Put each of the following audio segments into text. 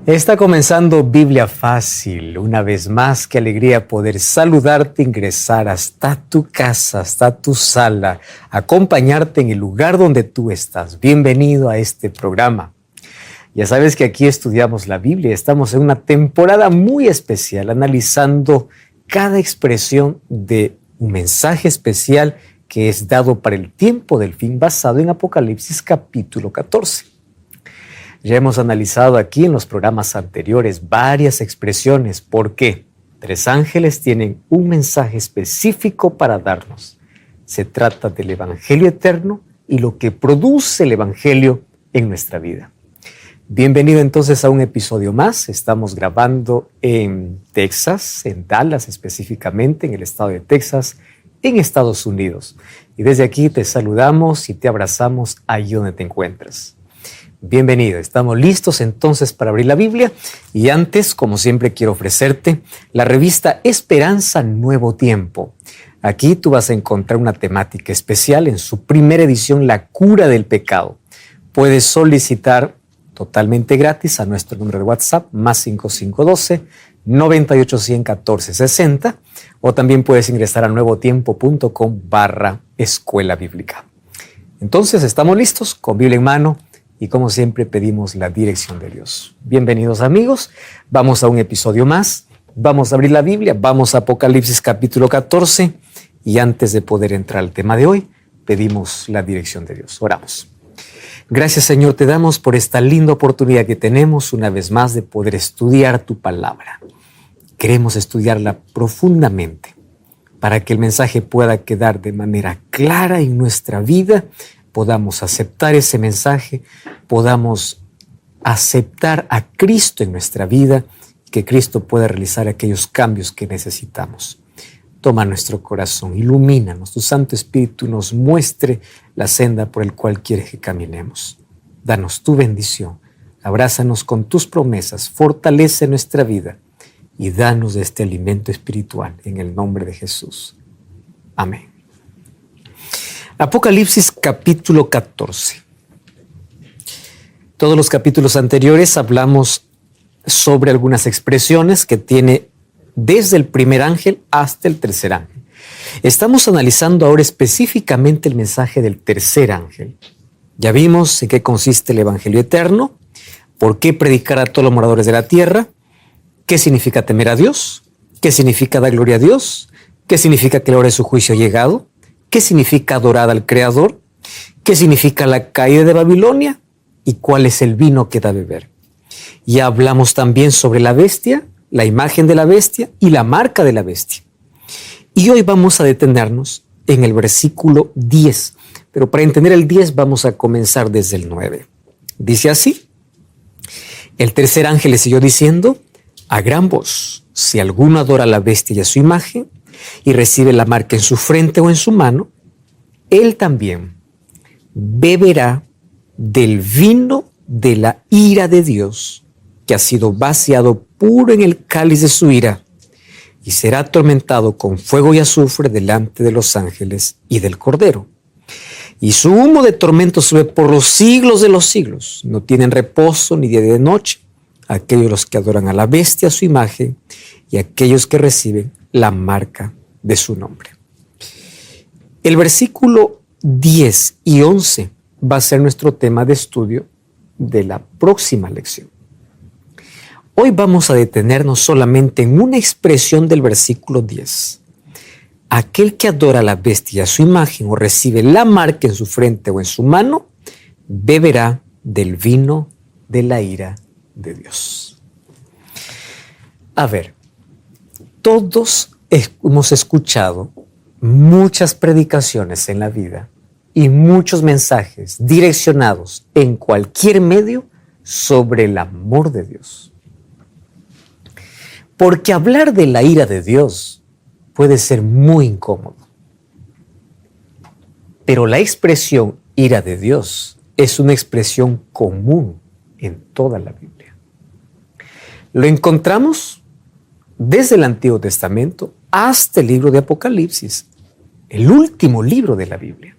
Está comenzando Biblia Fácil. Una vez más, qué alegría poder saludarte, ingresar hasta tu casa, hasta tu sala, acompañarte en el lugar donde tú estás. Bienvenido a este programa. Ya sabes que aquí estudiamos la Biblia. Estamos en una temporada muy especial, analizando cada expresión de un mensaje especial que es dado para el tiempo del fin, basado en Apocalipsis capítulo 14. Ya hemos analizado aquí en los programas anteriores varias expresiones. ¿Por qué? 3 ángeles tienen un mensaje específico para darnos. Se trata del Evangelio eterno y lo que produce el Evangelio en nuestra vida. Bienvenido entonces a un episodio más. Estamos grabando en Texas, en Dallas específicamente, en el estado de Texas, en Estados Unidos. Y desde aquí te saludamos y te abrazamos allí donde te encuentras. Bienvenido, estamos listos entonces para abrir la Biblia y antes, como siempre, quiero ofrecerte la revista Esperanza Nuevo Tiempo. Aquí tú vas a encontrar una temática especial en su primera edición, La Cura del Pecado. Puedes solicitar totalmente gratis a nuestro número de WhatsApp, más 5512-9810-1460, o también puedes ingresar a nuevotiempo.com/escuela bíblica. Entonces, estamos listos con Biblia en mano. Y como siempre pedimos la dirección de Dios. Bienvenidos amigos, vamos a un episodio más, vamos a abrir la Biblia, vamos a Apocalipsis capítulo 14 y antes de poder entrar al tema de hoy, pedimos la dirección de Dios. Oramos. Gracias Señor, te damos por esta linda oportunidad que tenemos una vez más de poder estudiar tu palabra. Queremos estudiarla profundamente para que el mensaje pueda quedar de manera clara en nuestra vida, podamos aceptar ese mensaje, podamos aceptar a Cristo en nuestra vida, que Cristo pueda realizar aquellos cambios que necesitamos. Toma nuestro corazón, ilumínanos, tu Santo Espíritu nos muestre la senda por la cual quieres que caminemos. Danos tu bendición, abrázanos con tus promesas, fortalece nuestra vida y danos de este alimento espiritual en el nombre de Jesús. Amén. Apocalipsis capítulo 14. Todos los capítulos anteriores hablamos sobre algunas expresiones que tiene desde el primer ángel hasta el tercer ángel. Estamos analizando ahora específicamente el mensaje del tercer ángel. Ya vimos en qué consiste el Evangelio eterno, por qué predicar a todos los moradores de la tierra, qué significa temer a Dios, qué significa dar gloria a Dios, qué significa que la hora de su juicio ha llegado, qué significa adorar al Creador, qué significa la caída de Babilonia y cuál es el vino que da a beber. Ya hablamos también sobre la bestia, la imagen de la bestia y la marca de la bestia. Y hoy vamos a detenernos en el versículo 10, pero para entender el 10 vamos a comenzar desde el 9. Dice así: el tercer ángel le siguió diciendo a gran voz: si alguno adora a la bestia y a su imagen, y recibe la marca en su frente o en su mano, él también beberá del vino de la ira de Dios, que ha sido vaciado puro en el cáliz de su ira, y será atormentado con fuego y azufre delante de los ángeles y del Cordero. Y su humo de tormento sube por los siglos de los siglos. No tienen reposo ni día ni de noche aquellos que adoran a la bestia, a su imagen, y aquellos que reciben la marca de su nombre. El versículo 10 y 11 va a ser nuestro tema de estudio de la próxima lección. Hoy vamos a detenernos solamente en una expresión del versículo 10. Aquel que adora a la bestia, a su imagen, o recibe la marca en su frente o en su mano, beberá del vino de la ira de Dios. A ver, todos hemos escuchado muchas predicaciones en la vida y muchos mensajes direccionados en cualquier medio sobre el amor de Dios. Porque hablar de la ira de Dios puede ser muy incómodo. Pero la expresión ira de Dios es una expresión común en toda la Biblia. Lo encontramos desde el Antiguo Testamento hasta el libro de Apocalipsis, el último libro de la Biblia.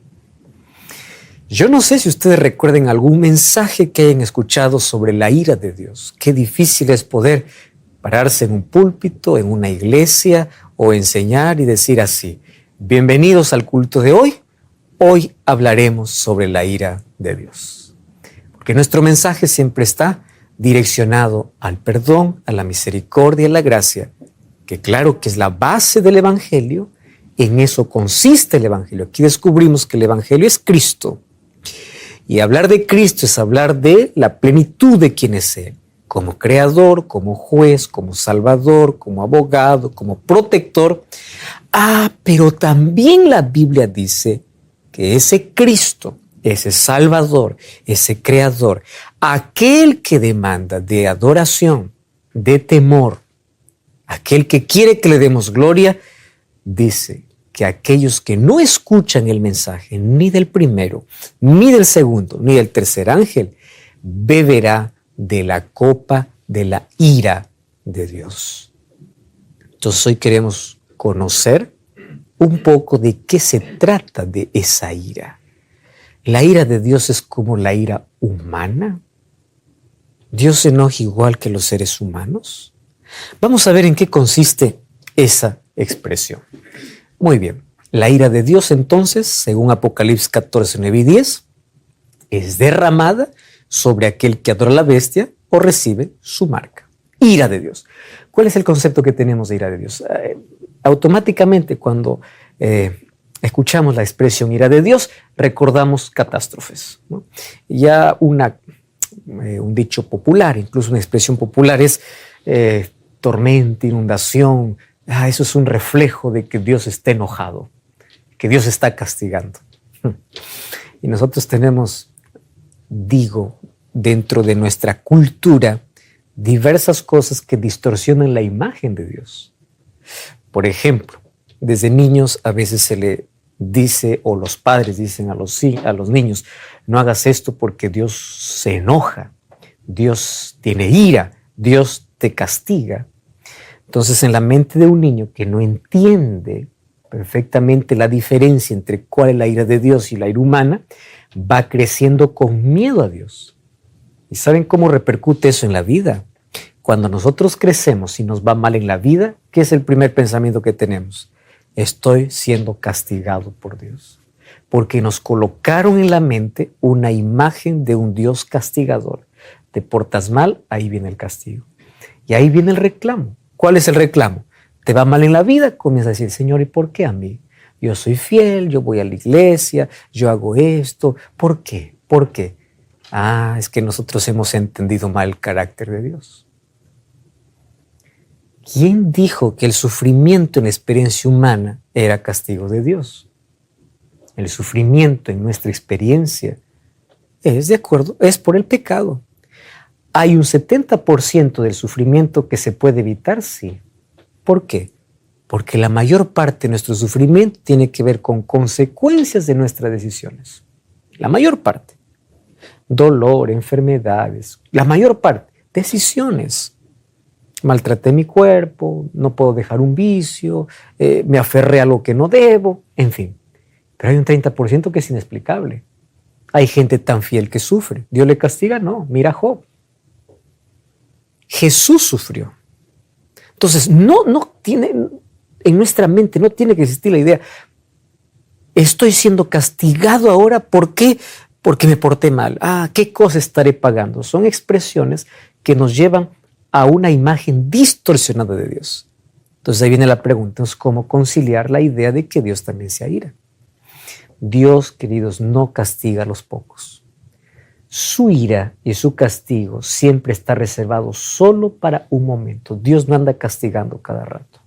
Yo no sé si ustedes recuerden algún mensaje que hayan escuchado sobre la ira de Dios. Qué difícil es poder pararse en un púlpito, en una iglesia o enseñar y decir así: bienvenidos al culto de hoy. Hoy hablaremos sobre la ira de Dios. Porque nuestro mensaje siempre está direccionado al perdón, a la misericordia, a la gracia, que claro que es la base del Evangelio. En eso consiste el Evangelio. Aquí descubrimos que el Evangelio es Cristo. Y hablar de Cristo es hablar de la plenitud de quién es Él, como creador, como juez, como salvador, como abogado, como protector. Pero también la Biblia dice que ese Cristo, ese salvador, ese creador, aquel que demanda de adoración, de temor, aquel que quiere que le demos gloria, dice que aquellos que no escuchan el mensaje ni del primero, ni del segundo, ni del tercer ángel, beberá de la copa de la ira de Dios. Entonces hoy queremos conocer un poco de qué se trata de esa ira. ¿La ira de Dios es como la ira humana? ¿Dios se enoja igual que los seres humanos? Vamos a ver en qué consiste esa expresión. Muy bien, la ira de Dios entonces, según Apocalipsis 14, 9 y 10, es derramada sobre aquel que adora a la bestia o recibe su marca. Ira de Dios. ¿Cuál es el concepto que tenemos de ira de Dios? Automáticamente cuando escuchamos la expresión ira de Dios, recordamos catástrofes, ¿no? Ya un dicho popular, incluso una expresión popular es tormenta, inundación. Eso es un reflejo de que Dios está enojado, que Dios está castigando. Y nosotros tenemos, dentro de nuestra cultura, diversas cosas que distorsionan la imagen de Dios. Por ejemplo, desde niños a veces se le dice, o los padres dicen a los niños: no hagas esto porque Dios se enoja, Dios tiene ira, Dios te castiga. Entonces, en la mente de un niño que no entiende perfectamente la diferencia entre cuál es la ira de Dios y la ira humana, va creciendo con miedo a Dios. ¿Y saben cómo repercute eso en la vida? Cuando nosotros crecemos y nos va mal en la vida, ¿qué es el primer pensamiento que tenemos? Estoy siendo castigado por Dios. Porque nos colocaron en la mente una imagen de un Dios castigador. Te portas mal, ahí viene el castigo. Y ahí viene el reclamo. ¿Cuál es el reclamo? Te va mal en la vida, comienzas a decir: Señor, ¿y por qué a mí? Yo soy fiel, yo voy a la iglesia, yo hago esto. ¿Por qué? ¿Por qué? Es que nosotros hemos entendido mal el carácter de Dios. ¿Quién dijo que el sufrimiento en la experiencia humana era castigo de Dios? El sufrimiento en nuestra experiencia es por el pecado. ¿Hay un 70% del sufrimiento que se puede evitar? Sí. ¿Por qué? Porque la mayor parte de nuestro sufrimiento tiene que ver con consecuencias de nuestras decisiones. La mayor parte. Dolor, enfermedades, la mayor parte. Decisiones. Maltraté mi cuerpo, no puedo dejar un vicio, me aferré a lo que no debo, en fin. Pero hay un 30% que es inexplicable. Hay gente tan fiel que sufre. ¿Dios le castiga? No. Mira a Job. Jesús sufrió. Entonces, en nuestra mente no tiene que existir la idea: estoy siendo castigado ahora, ¿por qué? Porque me porté mal. ¿Qué cosa estaré pagando? Son expresiones que nos llevan a una imagen distorsionada de Dios. Entonces ahí viene la pregunta: ¿cómo conciliar la idea de que Dios también se aira? Dios, queridos, no castiga a los pocos. Su ira y su castigo siempre está reservado solo para un momento. Dios no anda castigando cada rato.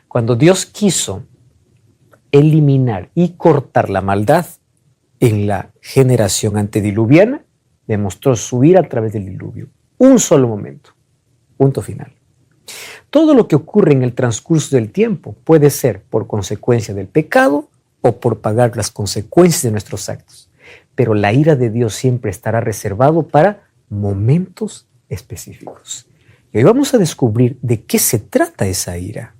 Cuando Dios quiso eliminar y cortar la maldad en la generación antediluviana, demostró su ira a través del diluvio. Un solo momento. Punto final. Todo lo que ocurre en el transcurso del tiempo puede ser por consecuencia del pecado o por pagar las consecuencias de nuestros actos. Pero la ira de Dios siempre estará reservado para momentos específicos. Y hoy vamos a descubrir de qué se trata esa ira.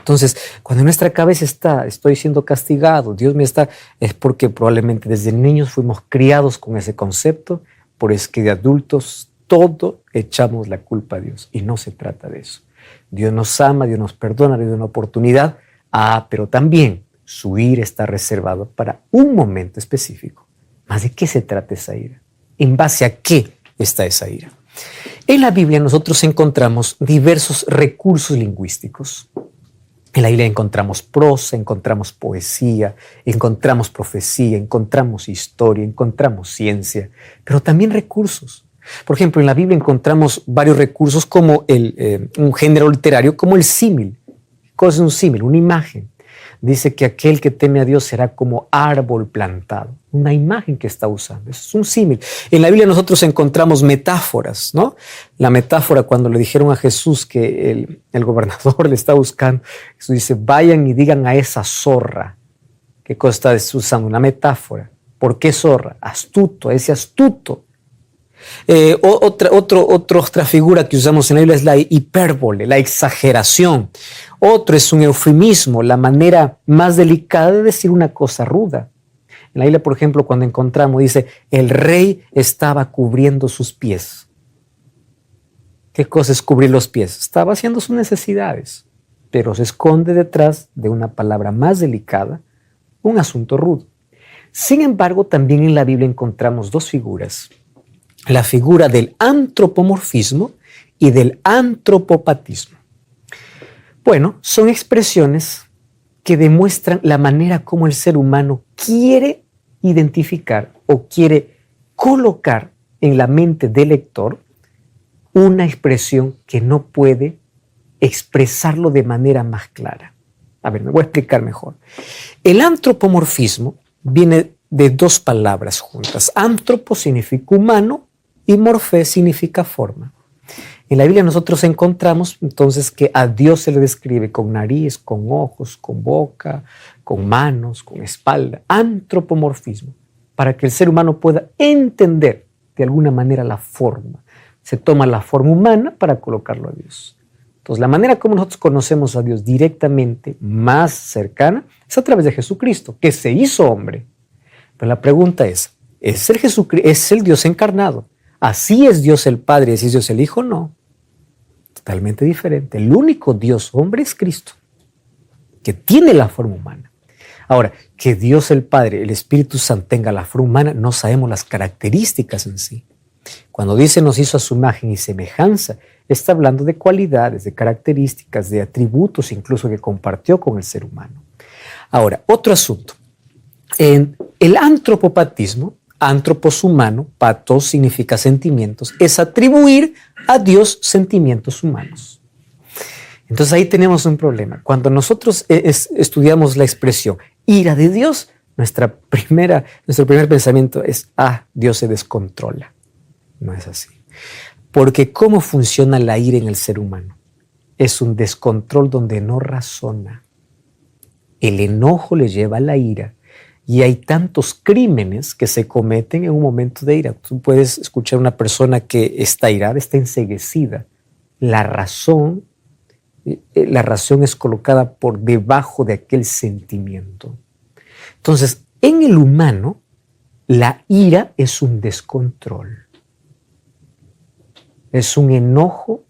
Entonces, cuando en nuestra cabeza está, estoy siendo castigado, Dios me está, es porque probablemente desde niños fuimos criados con ese concepto, por es que de adultos todo echamos la culpa a Dios y no se trata de eso. Dios nos ama, Dios nos perdona, Dios da una oportunidad, pero también su ira está reservado para un momento específico. ¿Más de qué se trata esa ira? ¿En base a qué está esa ira? En la Biblia nosotros encontramos diversos recursos lingüísticos. En la Biblia encontramos prosa, encontramos poesía, encontramos profecía, encontramos historia, encontramos ciencia, pero también recursos. Por ejemplo, en la Biblia encontramos varios recursos como un género literario como el símil. ¿Qué es un símil? Una imagen. Dice que aquel que teme a Dios será como árbol plantado. Una imagen que está usando. Eso es un símil. En la Biblia nosotros encontramos metáforas, ¿no? La metáfora cuando le dijeron a Jesús que el gobernador le está buscando, Jesús dice, vayan y digan a esa zorra. ¿Qué cosa está usando? Una metáfora. ¿Por qué zorra? Astuto, ese astuto. Otra figura que usamos en la Biblia es la hipérbole, la exageración. Otro es un eufemismo, la manera más delicada de decir una cosa ruda. En la Biblia, por ejemplo, cuando encontramos, dice, el rey estaba cubriendo sus pies. ¿Qué cosa es cubrir los pies? Estaba haciendo sus necesidades, pero se esconde detrás de una palabra más delicada, un asunto rudo. Sin embargo, también en la Biblia encontramos dos figuras. La figura del antropomorfismo y del antropopatismo. Bueno, son expresiones que demuestran la manera como el ser humano quiere identificar o quiere colocar en la mente del lector una expresión que no puede expresarlo de manera más clara. A ver, me voy a explicar mejor. El antropomorfismo viene de dos palabras juntas. Antropo significa humano y morfé significa forma. En la Biblia nosotros encontramos entonces que a Dios se le describe con nariz, con ojos, con boca, con manos, con espalda. Antropomorfismo, para que el ser humano pueda entender de alguna manera la forma. Se toma la forma humana para colocarlo a Dios. Entonces la manera como nosotros conocemos a Dios directamente, más cercana, es a través de Jesucristo, que se hizo hombre. Pero la pregunta es el Dios encarnado? ¿Así es Dios el Padre y así es Dios el Hijo? No. Totalmente diferente. El único Dios hombre es Cristo, que tiene la forma humana. Ahora, que Dios el Padre, el Espíritu Santo tenga la forma humana, no sabemos las características en sí. Cuando dice nos hizo a su imagen y semejanza, está hablando de cualidades, de características, de atributos incluso que compartió con el ser humano. Ahora, otro asunto. En el antropopatismo, antropos humano, patos significa sentimientos, es atribuir a Dios sentimientos humanos. Entonces ahí tenemos un problema. Cuando nosotros estudiamos la expresión ira de Dios, nuestro primer pensamiento es, Dios se descontrola. No es así. Porque ¿cómo funciona la ira en el ser humano? Es un descontrol donde no razona. El enojo le lleva a la ira. Y hay tantos crímenes que se cometen en un momento de ira. Tú puedes escuchar a una persona que está irada, está enceguecida. La razón es colocada por debajo de aquel sentimiento. Entonces, en el humano, la ira es un descontrol. Es un enojo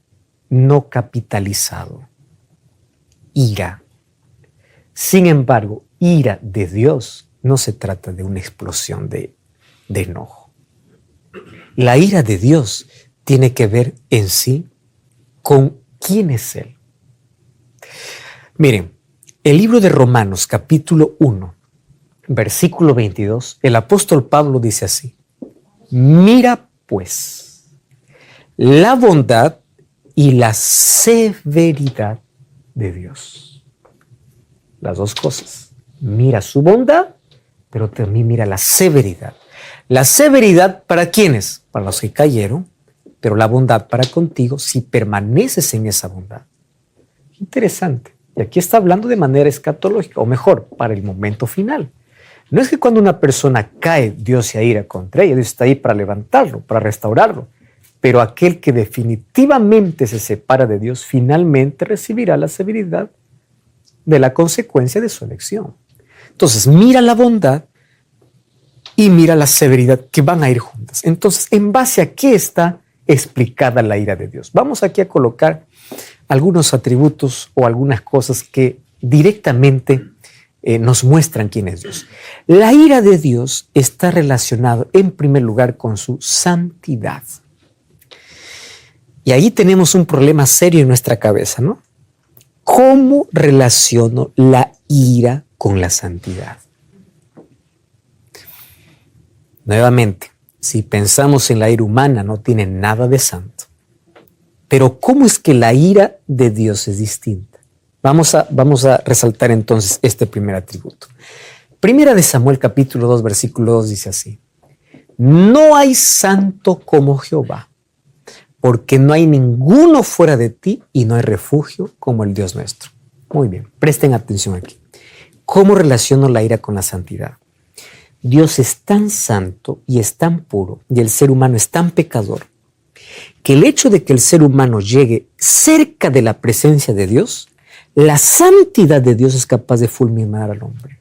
no capitalizado. Ira. Sin embargo, ira de Dios no se trata de una explosión de enojo. La ira de Dios tiene que ver en sí con quién es Él. Miren, el libro de Romanos, capítulo 1, versículo 22, el apóstol Pablo dice así: mira pues la bondad y la severidad de Dios. Las dos cosas. Mira su bondad, pero también mira la severidad. La severidad, ¿para quiénes? Para los que cayeron, pero la bondad para contigo si permaneces en esa bondad. Interesante. Y aquí está hablando de manera escatológica, o mejor, para el momento final. No es que cuando una persona cae, Dios se aira contra ella, Dios está ahí para levantarlo, para restaurarlo. Pero aquel que definitivamente se separa de Dios, finalmente recibirá la severidad de la consecuencia de su elección. Entonces, mira la bondad y mira la severidad que van a ir juntas. Entonces, ¿en base a qué está explicada la ira de Dios? Vamos aquí a colocar algunos atributos o algunas cosas que directamente nos muestran quién es Dios. La ira de Dios está relacionada en primer lugar con su santidad. Y ahí tenemos un problema serio en nuestra cabeza, ¿no? ¿Cómo relaciono la ira con la santidad? Nuevamente, si pensamos en la ira humana, no tiene nada de santo. Pero ¿cómo es que la ira de Dios es distinta? Vamos a resaltar entonces este primer atributo. Primera de Samuel capítulo 2, versículo 2 dice así: no hay santo como Jehová, porque no hay ninguno fuera de ti y no hay refugio como el Dios nuestro. Muy bien, presten atención aquí. ¿Cómo relaciono la ira con la santidad? Dios es tan santo y es tan puro y el ser humano es tan pecador que el hecho de que el ser humano llegue cerca de la presencia de Dios, la santidad de Dios es capaz de fulminar al hombre.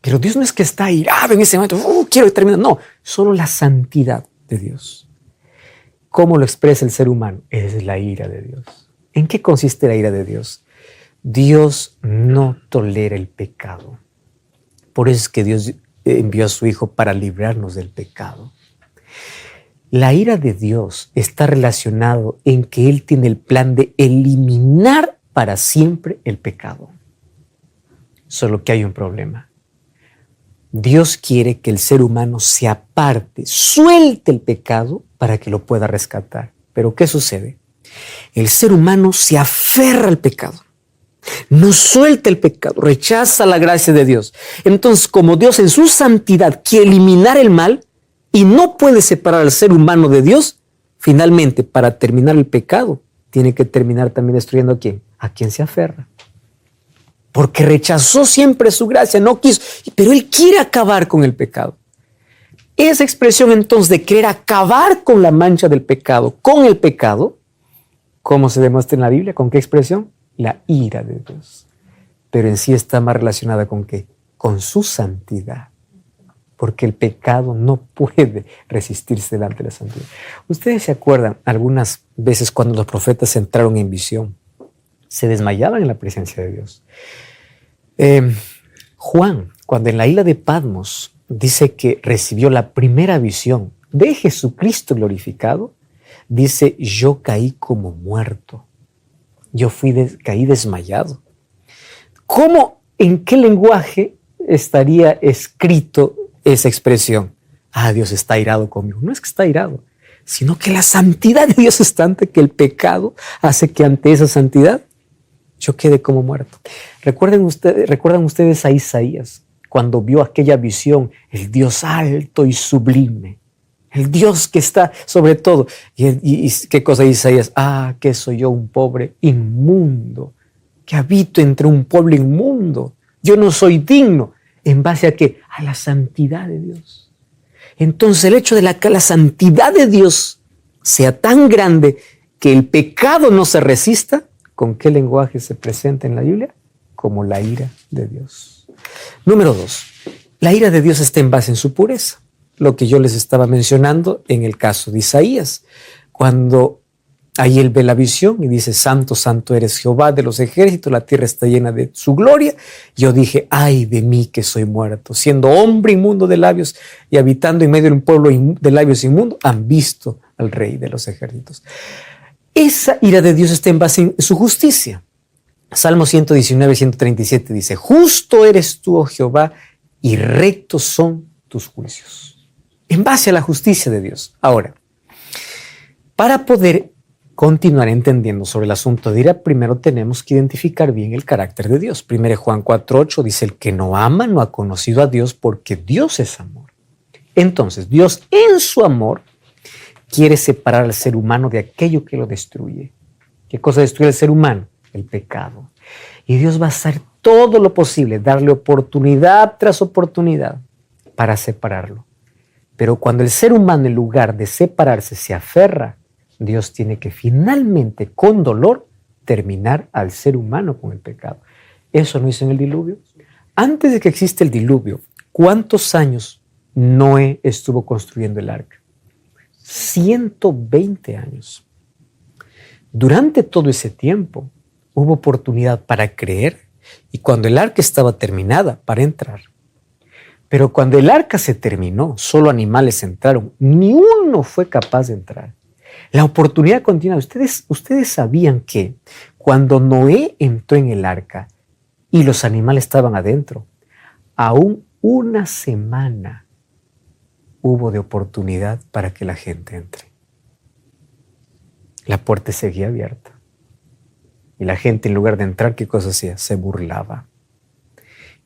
Pero Dios no es que está airado en ese momento, quiero terminar. No, solo la santidad de Dios. ¿Cómo lo expresa el ser humano? Es la ira de Dios. ¿En qué consiste la ira de Dios? Dios no tolera el pecado. Por eso es que Dios envió a su Hijo para librarnos del pecado. La ira de Dios está relacionado en que Él tiene el plan de eliminar para siempre el pecado. Solo que hay un problema. Dios quiere que el ser humano se aparte, suelte el pecado para que lo pueda rescatar. Pero ¿qué sucede? El ser humano se aferra al pecado. No suelta el pecado, rechaza la gracia de Dios. Entonces, como Dios en su santidad quiere eliminar el mal y no puede separar al ser humano de Dios, finalmente, para terminar el pecado, tiene que terminar también destruyendo ¿a quién? A quien se aferra. Porque rechazó siempre su gracia, no quiso, pero Él quiere acabar con el pecado. Esa expresión entonces de querer acabar con la mancha del pecado, con el pecado, ¿cómo se demuestra en la Biblia? ¿Con qué expresión? La ira de Dios. Pero en sí está más relacionada con ¿qué? Con su santidad. Porque el pecado no puede resistirse delante de la santidad. Ustedes se acuerdan algunas veces cuando los profetas entraron en visión, se desmayaban en la presencia de Dios. Juan, cuando en la isla de Patmos dice que recibió la primera visión de Jesucristo glorificado, dice: yo caí como muerto. Yo caí desmayado. ¿Cómo, en qué lenguaje estaría escrito esa expresión? Dios está airado conmigo. No es que está airado, sino que la santidad de Dios es tanta que el pecado hace que ante esa santidad yo quede como muerto. ¿Recuerdan ustedes a Isaías cuando vio aquella visión? El Dios alto y sublime. El Dios que está sobre todo. ¿Y qué cosa dice Isaías? Que soy yo, un pobre inmundo, que habito entre un pueblo inmundo. Yo no soy digno. ¿En base a qué? A la santidad de Dios. Entonces el hecho de que la santidad de Dios sea tan grande que el pecado no se resista, ¿con qué lenguaje se presenta en la Biblia? Como la ira de Dios. Número 2. La ira de Dios está en base en su pureza. Lo que yo les estaba mencionando en el caso de Isaías, cuando ahí él ve la visión y dice: santo, santo eres Jehová de los ejércitos, la tierra está llena de su gloria. Yo dije: ay de mí que soy muerto, siendo hombre inmundo de labios y habitando en medio de un pueblo de labios inmundo, han visto al Rey de los ejércitos. Esa ira de Dios está en base en su justicia. Salmo 119, 137 dice: justo eres tú, oh Jehová, y rectos son tus juicios. En base a la justicia de Dios. Ahora, para poder continuar entendiendo sobre el asunto de ira, primero tenemos que identificar bien el carácter de Dios. 1 Juan 4:8 dice: el que no ama no ha conocido a Dios, porque Dios es amor. Entonces, Dios en su amor quiere separar al ser humano de aquello que lo destruye. ¿Qué cosa destruye al ser humano? El pecado. Y Dios va a hacer todo lo posible, darle oportunidad tras oportunidad para separarlo. Pero cuando el ser humano, en lugar de separarse, se aferra, Dios tiene que finalmente, con dolor, exterminar al ser humano con el pecado. Eso no hizo en el diluvio. Antes de que exista el diluvio, ¿cuántos años Noé estuvo construyendo el arca? 120 años. Durante todo ese tiempo hubo oportunidad para creer y cuando el arca estaba terminada, para entrar. Pero cuando el arca se terminó, solo animales entraron, ni uno fue capaz de entrar. La oportunidad continua. Ustedes sabían que cuando Noé entró en el arca y los animales estaban adentro, aún una semana hubo de oportunidad para que la gente entre. La puerta seguía abierta. Y la gente, en lugar de entrar, ¿qué cosa hacía? Se burlaba.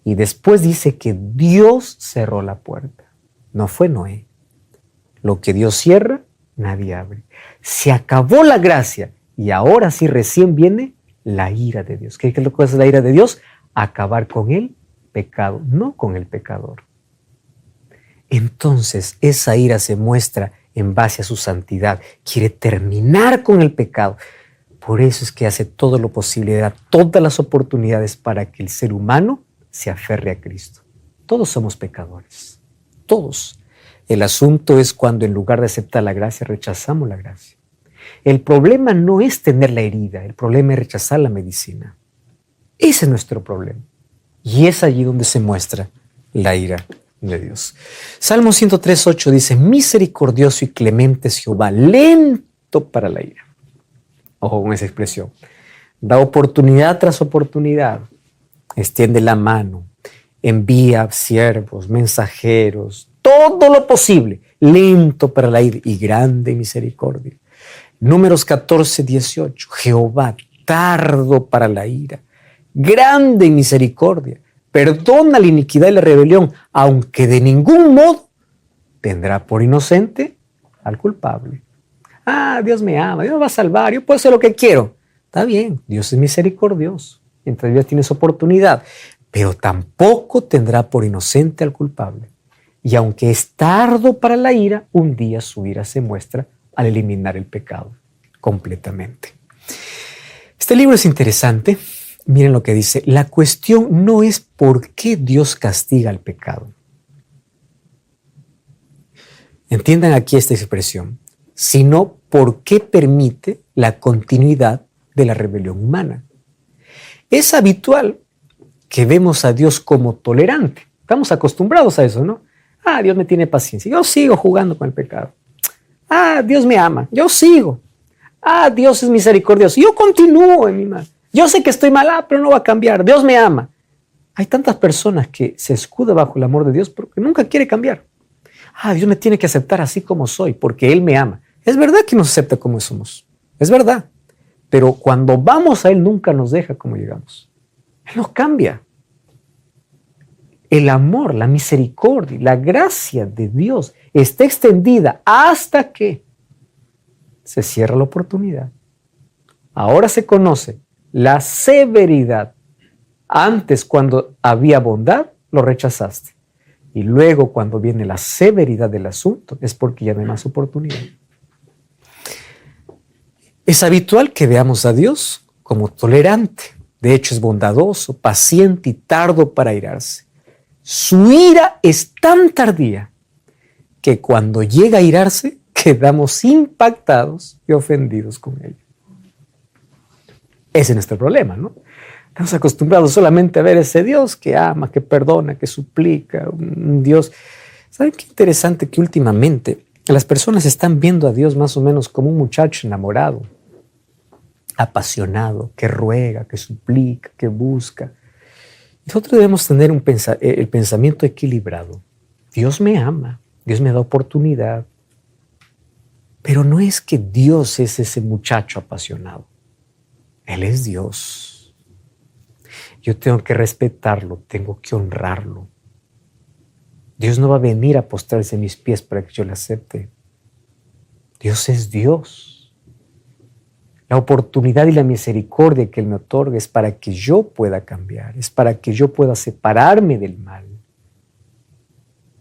Y después dice que Dios cerró la puerta. No fue Noé. Lo que Dios cierra, nadie abre. Se acabó la gracia y ahora sí recién viene la ira de Dios. ¿Qué es lo que hace la ira de Dios? Acabar con el pecado, no con el pecador. Entonces esa ira se muestra en base a su santidad. Quiere terminar con el pecado. Por eso es que hace todo lo posible, da todas las oportunidades para que el ser humano se aferre a Cristo. Todos somos pecadores, todos. El asunto es cuando en lugar de aceptar la gracia, rechazamos la gracia. El problema no es tener la herida, el problema es rechazar la medicina. Ese es nuestro problema. Y es allí donde se muestra la ira de Dios. Salmo 103:8 dice, misericordioso y clemente es Jehová, lento para la ira. Ojo con esa expresión. Da oportunidad tras oportunidad. Extiende la mano. Envía siervos, mensajeros, todo lo posible. Lento para la ira y grande en misericordia. Números 14:18. Jehová, tardo para la ira, grande en misericordia. Perdona la iniquidad y la rebelión, aunque de ningún modo tendrá por inocente al culpable. Dios me ama, Dios me va a salvar, yo puedo hacer lo que quiero. Está bien, Dios es misericordioso, mientras Dios tienes oportunidad, pero tampoco tendrá por inocente al culpable. Y aunque es tardo para la ira, un día su ira se muestra al eliminar el pecado completamente. Este libro es interesante. Miren lo que dice. La cuestión no es por qué Dios castiga el pecado. Entiendan aquí esta expresión. Sino por qué permite la continuidad de la rebelión humana. Es habitual que vemos a Dios como tolerante. Estamos acostumbrados a eso, ¿no? Dios me tiene paciencia. Yo sigo jugando con el pecado. Dios me ama. Yo sigo. Dios es misericordioso. Yo continúo en mi mal. Yo sé que estoy mal, pero no va a cambiar. Dios me ama. Hay tantas personas que se escudan bajo el amor de Dios porque nunca quiere cambiar. Dios me tiene que aceptar así como soy porque Él me ama. Es verdad que nos acepta como somos. Es verdad. Pero cuando vamos a Él nunca nos deja como llegamos. Él nos cambia. El amor, la misericordia, la gracia de Dios está extendida hasta que se cierra la oportunidad. Ahora se conoce la severidad. Antes, cuando había bondad, lo rechazaste. Y luego, cuando viene la severidad del asunto, es porque ya no hay más oportunidad. Es habitual que veamos a Dios como tolerante. De hecho, es bondadoso, paciente y tardo para airarse. Su ira es tan tardía que cuando llega a airarse, quedamos impactados y ofendidos con ella. Ese es nuestro problema, ¿no? Estamos acostumbrados solamente a ver ese Dios que ama, que perdona, que suplica, un Dios. ¿Saben qué interesante que últimamente las personas están viendo a Dios más o menos como un muchacho enamorado, apasionado, que ruega, que suplica, que busca? Nosotros debemos tener el pensamiento equilibrado. Dios me ama, Dios me da oportunidad, pero no es que Dios es ese muchacho apasionado. Él es Dios. Yo tengo que respetarlo, tengo que honrarlo. Dios no va a venir a postrarse a mis pies para que yo le acepte. Dios es Dios. La oportunidad y la misericordia que Él me otorga es para que yo pueda cambiar, es para que yo pueda separarme del mal.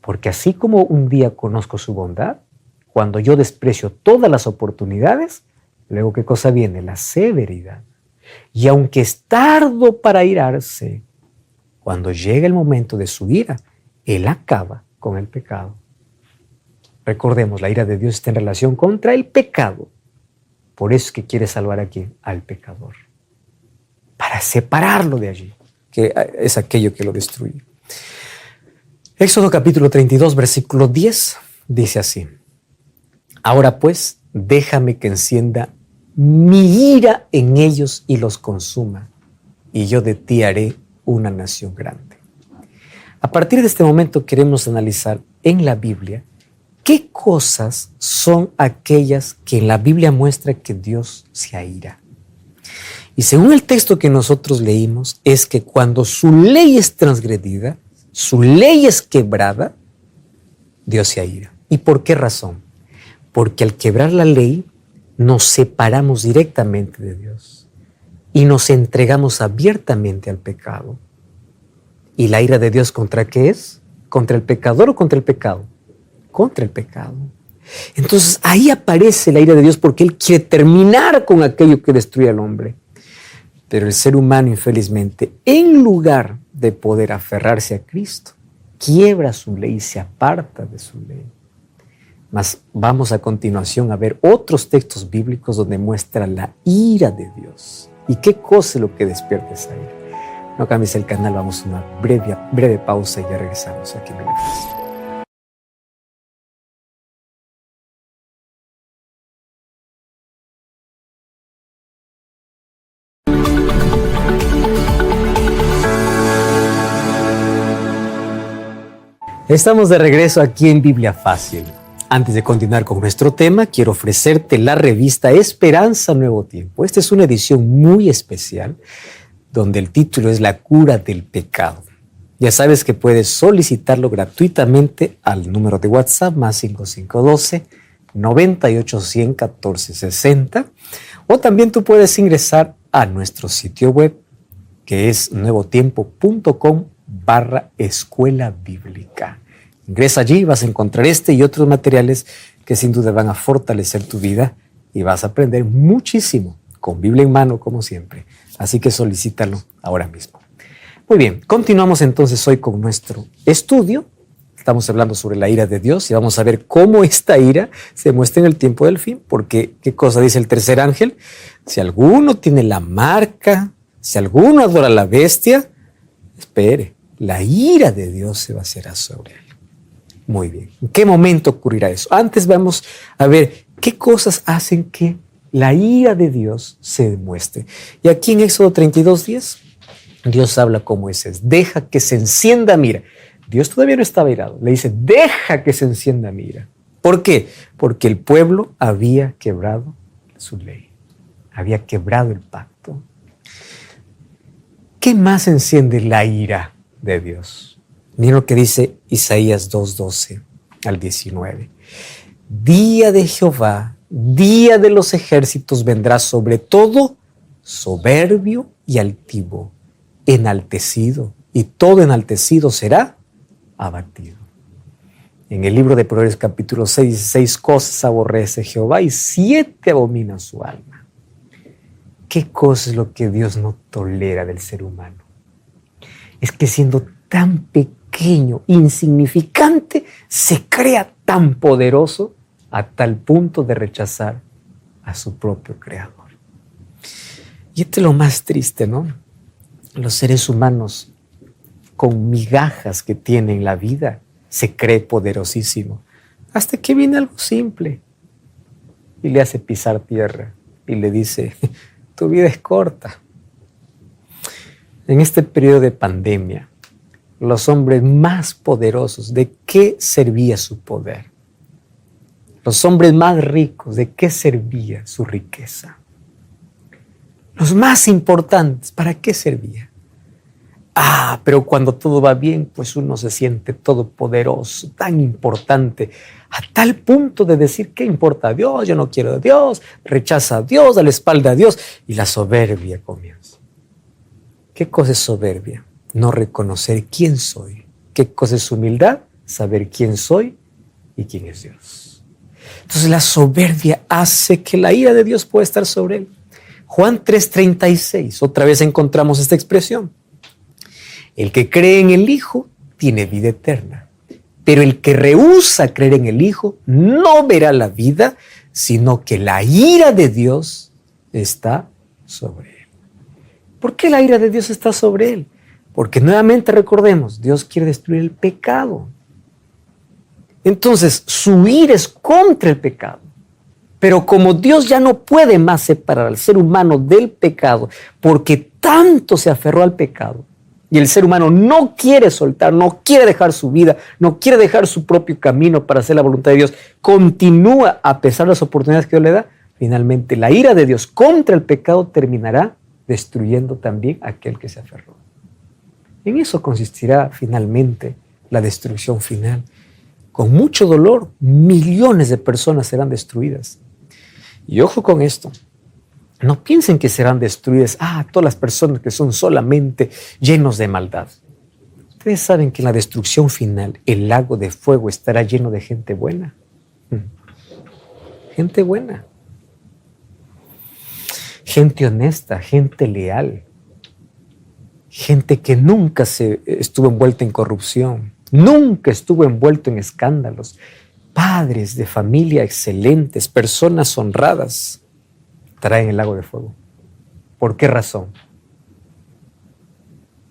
Porque así como un día conozco su bondad, cuando yo desprecio todas las oportunidades, luego ¿qué cosa viene? La severidad. Y aunque es tardo para irarse, cuando llega el momento de su ira, Él acaba con el pecado. Recordemos, la ira de Dios está en relación contra el pecado. Por eso es que quiere salvar a quién? Al pecador. Para separarlo de allí, que es aquello que lo destruye. Éxodo capítulo 32, versículo 10, dice así: ahora pues, déjame que encienda mi ira en ellos y los consuma, y yo de ti haré una nación grande. A partir de este momento queremos analizar en la Biblia qué cosas son aquellas que en la Biblia muestra que Dios se aira. Y según el texto que nosotros leímos, es que cuando su ley es transgredida, su ley es quebrada, Dios se aira. ¿Y por qué razón? Porque al quebrar la ley, nos separamos directamente de Dios y nos entregamos abiertamente al pecado. ¿Y la ira de Dios contra qué es? ¿Contra el pecador o contra el pecado? Contra el pecado. Entonces ahí aparece la ira de Dios porque Él quiere terminar con aquello que destruye al hombre. Pero el ser humano, infelizmente, en lugar de poder aferrarse a Cristo, quiebra su ley y se aparta de su ley. Mas vamos a continuación a ver otros textos bíblicos donde muestra la ira de Dios. ¿Y qué cosa es lo que despierta esa ira? No cambies el canal, vamos a una breve pausa y ya regresamos aquí en Biblia Fácil. Estamos de regreso aquí en Biblia Fácil. Antes de continuar con nuestro tema, quiero ofrecerte la revista Esperanza Nuevo Tiempo. Esta es una edición muy especial donde el título es La cura del pecado. Ya sabes que puedes solicitarlo gratuitamente al número de WhatsApp más 5512 9810 1460, o también tú puedes ingresar a nuestro sitio web que es nuevotiempo.com/escuela bíblica. Ingresa allí y vas a encontrar este y otros materiales que sin duda van a fortalecer tu vida y vas a aprender muchísimo con Biblia en mano como siempre. Así que solicítalo ahora mismo. Muy bien, continuamos entonces hoy con nuestro estudio. Estamos hablando sobre la ira de Dios y vamos a ver cómo esta ira se muestra en el tiempo del fin. Porque, ¿qué cosa dice el tercer ángel? Si alguno tiene la marca, si alguno adora a la bestia, espere, la ira de Dios se va a hacer sobre él. Muy bien. ¿En qué momento ocurrirá eso? Antes vamos a ver qué cosas hacen que la ira de Dios se demuestre. Y aquí en Éxodo 32:10, Dios habla con Moisés. Deja que se encienda mi ira. Dios todavía no estaba irado. Le dice, deja que se encienda mi ira. ¿Por qué? Porque el pueblo había quebrado su ley. Había quebrado el pacto. ¿Qué más enciende la ira de Dios? Miren lo que dice Isaías 2:12 al 19. Día de Jehová, día de los ejércitos vendrá sobre todo soberbio y altivo, enaltecido, y todo enaltecido será abatido. En el libro de Proverbios capítulo 6 dice, 6 cosas aborrece Jehová y 7 abomina su alma. ¿Qué cosa es lo que Dios no tolera del ser humano? Es que siendo tan pequeño, insignificante, se crea tan poderoso a tal punto de rechazar a su propio creador. Y esto es lo más triste, ¿no? Los seres humanos, con migajas que tienen la vida, se cree poderosísimo. Hasta que viene algo simple y le hace pisar tierra y le dice, tu vida es corta. En este periodo de pandemia, los hombres más poderosos, ¿de qué servía su poder? Los hombres más ricos, ¿de qué servía su riqueza? Los más importantes, ¿para qué servía? Pero cuando todo va bien, pues uno se siente todopoderoso, tan importante, a tal punto de decir, ¿qué importa a Dios? Yo no quiero a Dios, rechaza a Dios, da la espalda a Dios, y la soberbia comienza. ¿Qué cosa es soberbia? No reconocer quién soy. ¿Qué cosa es humildad? Saber quién soy y quién es Dios. Entonces la soberbia hace que la ira de Dios pueda estar sobre él. Juan 3:36, otra vez encontramos esta expresión. El que cree en el Hijo tiene vida eterna, pero el que rehúsa creer en el Hijo no verá la vida, sino que la ira de Dios está sobre él. ¿Por qué la ira de Dios está sobre él? Porque nuevamente recordemos, Dios quiere destruir el pecado. Entonces, su ira es contra el pecado. Pero como Dios ya no puede más separar al ser humano del pecado, porque tanto se aferró al pecado, y el ser humano no quiere soltar, no quiere dejar su vida, no quiere dejar su propio camino para hacer la voluntad de Dios, continúa a pesar de las oportunidades que Dios le da, finalmente la ira de Dios contra el pecado terminará destruyendo también a aquel que se aferró. En eso consistirá finalmente la destrucción final. Con mucho dolor, millones de personas serán destruidas. Y ojo con esto, no piensen que serán destruidas todas las personas que son solamente llenos de maldad. Ustedes saben que en la destrucción final el lago de fuego estará lleno de gente buena. Gente buena. Gente honesta, gente leal. Gente que nunca estuvo envuelta en corrupción, nunca estuvo envuelto en escándalos. Padres de familia excelentes, personas honradas, estarán en el lago de fuego. ¿Por qué razón?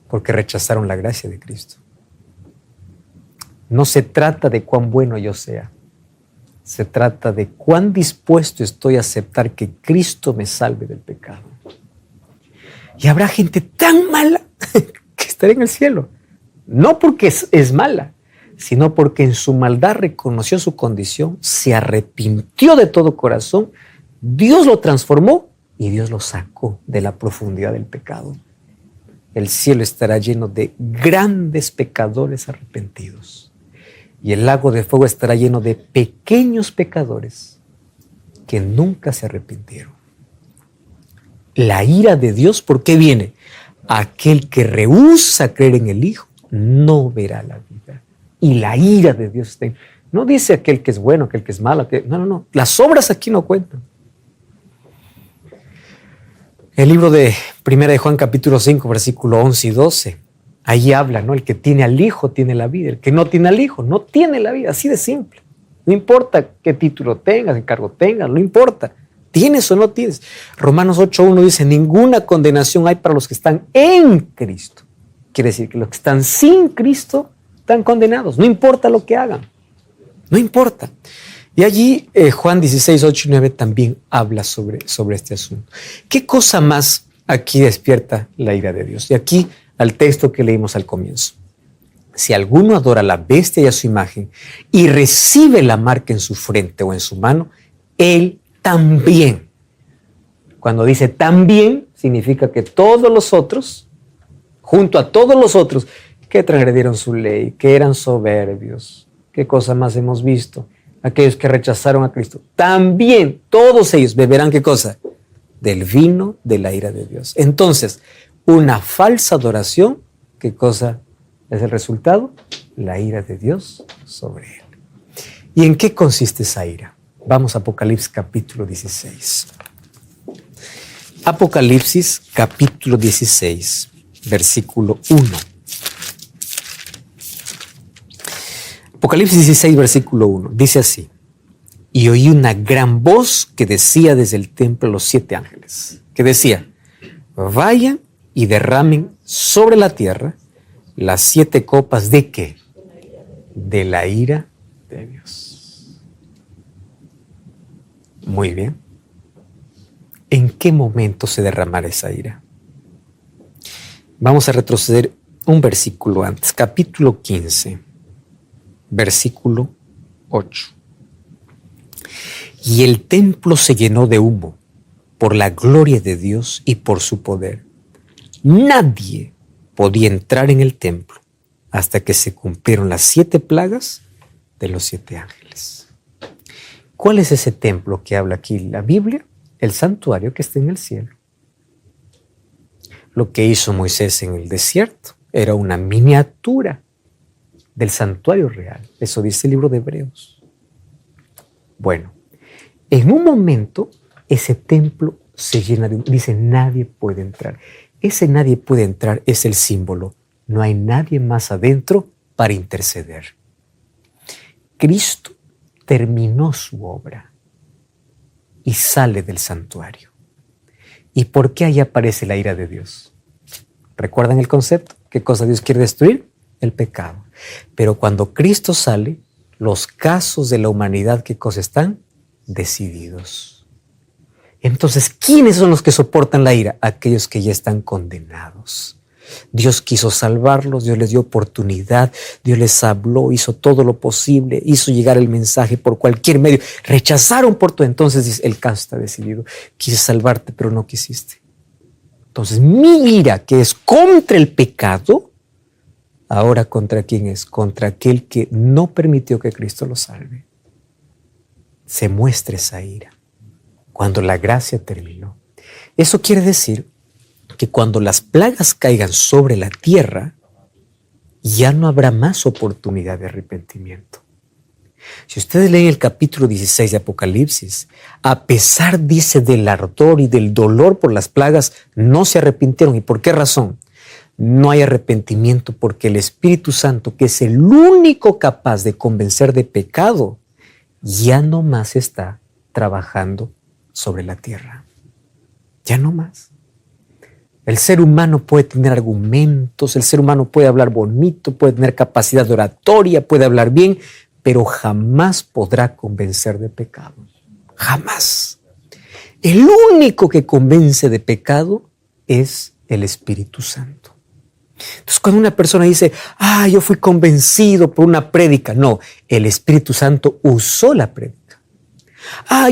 Porque rechazaron la gracia de Cristo. No se trata de cuán bueno yo sea. Se trata de cuán dispuesto estoy a aceptar que Cristo me salve del pecado. Y habrá gente tan mala que estará en el cielo. No porque es mala, sino porque en su maldad reconoció su condición, se arrepintió de todo corazón, Dios lo transformó y Dios lo sacó de la profundidad del pecado. El cielo estará lleno de grandes pecadores arrepentidos. Y el lago de fuego estará lleno de pequeños pecadores que nunca se arrepintieron. La ira de Dios, ¿por qué viene? Aquel que rehúsa creer en el Hijo no verá la vida. Y la ira de Dios está ahí. No dice aquel que es bueno, aquel que es malo. No. Las obras aquí no cuentan. El libro de 1 de Juan capítulo 5, versículo 11 y 12. Ahí habla, ¿no? El que tiene al Hijo tiene la vida. El que no tiene al Hijo no tiene la vida. Así de simple. No importa qué título tengas, qué cargo tengas, no importa. ¿Tienes o no tienes? Romanos 8:1 dice, ninguna condenación hay para los que están en Cristo. Quiere decir que los que están sin Cristo están condenados. No importa lo que hagan. No importa. Y allí Juan 16, 8 y 9 también habla sobre este asunto. ¿Qué cosa más aquí despierta la ira de Dios? Y aquí al texto que leímos al comienzo. Si alguno adora a la bestia y a su imagen y recibe la marca en su frente o en su mano, él también. Cuando dice también, significa que todos los otros, junto a todos los otros que transgredieron su ley, que eran soberbios, ¿qué cosa más hemos visto? Aquellos que rechazaron a Cristo, también todos ellos beberán, ¿qué cosa? Del vino de la ira de Dios. Entonces, una falsa adoración, ¿qué cosa es el resultado? La ira de Dios sobre él. ¿Y en qué consiste esa ira? Vamos a Apocalipsis capítulo 16. Apocalipsis capítulo 16, versículo 1. Apocalipsis 16, versículo 1. Dice así. Y oí una gran voz que decía desde el templo a los 7 ángeles. Que decía, vayan y derramen sobre la tierra las 7 copas ¿de qué? De la ira de Dios. Muy bien. ¿En qué momento se derramará esa ira? Vamos a retroceder un versículo antes, capítulo 15, versículo 8. Y el templo se llenó de humo por la gloria de Dios y por su poder. Nadie podía entrar en el templo hasta que se cumplieron las 7 plagas de los 7 ángeles. ¿Cuál es ese templo que habla aquí la Biblia? El santuario que está en el cielo. Lo que hizo Moisés en el desierto era una miniatura del santuario real. Eso dice el libro de Hebreos. Bueno, en un momento ese templo se llena de... Dice, nadie puede entrar. Ese nadie puede entrar es el símbolo. No hay nadie más adentro para interceder. Cristo terminó su obra y sale del santuario. ¿Y por qué ahí aparece la ira de Dios? ¿Recuerdan el concepto? ¿Qué cosa Dios quiere destruir? El pecado. Pero cuando Cristo sale, los casos de la humanidad, ¿qué cosa están? Decididos. Entonces, ¿quiénes son los que soportan la ira? Aquellos que ya están condenados. Dios quiso salvarlos, Dios les dio oportunidad, Dios les habló, hizo todo lo posible, hizo llegar el mensaje por cualquier medio. Rechazaron por todo. Entonces dice, el caso está decidido. Quise salvarte, pero no quisiste. Entonces mi ira, que es contra el pecado, ahora ¿contra quién es? Contra aquel que no permitió que Cristo lo salve. Se muestra esa ira cuando la gracia terminó. Eso quiere decir que cuando las plagas caigan sobre la tierra, ya no habrá más oportunidad de arrepentimiento. Si ustedes leen el capítulo 16 de Apocalipsis, a pesar, dice, del ardor y del dolor por las plagas, no se arrepintieron. ¿Y por qué razón? No hay arrepentimiento porque el Espíritu Santo, que es el único capaz de convencer de pecado, ya no más está trabajando sobre la tierra. Ya no más. El ser humano puede tener argumentos, el ser humano puede hablar bonito, puede tener capacidad de oratoria, puede hablar bien, pero jamás podrá convencer de pecado. Jamás. El único que convence de pecado es el Espíritu Santo. Entonces, cuando una persona dice, yo fui convencido por una prédica, no, el Espíritu Santo usó la prédica.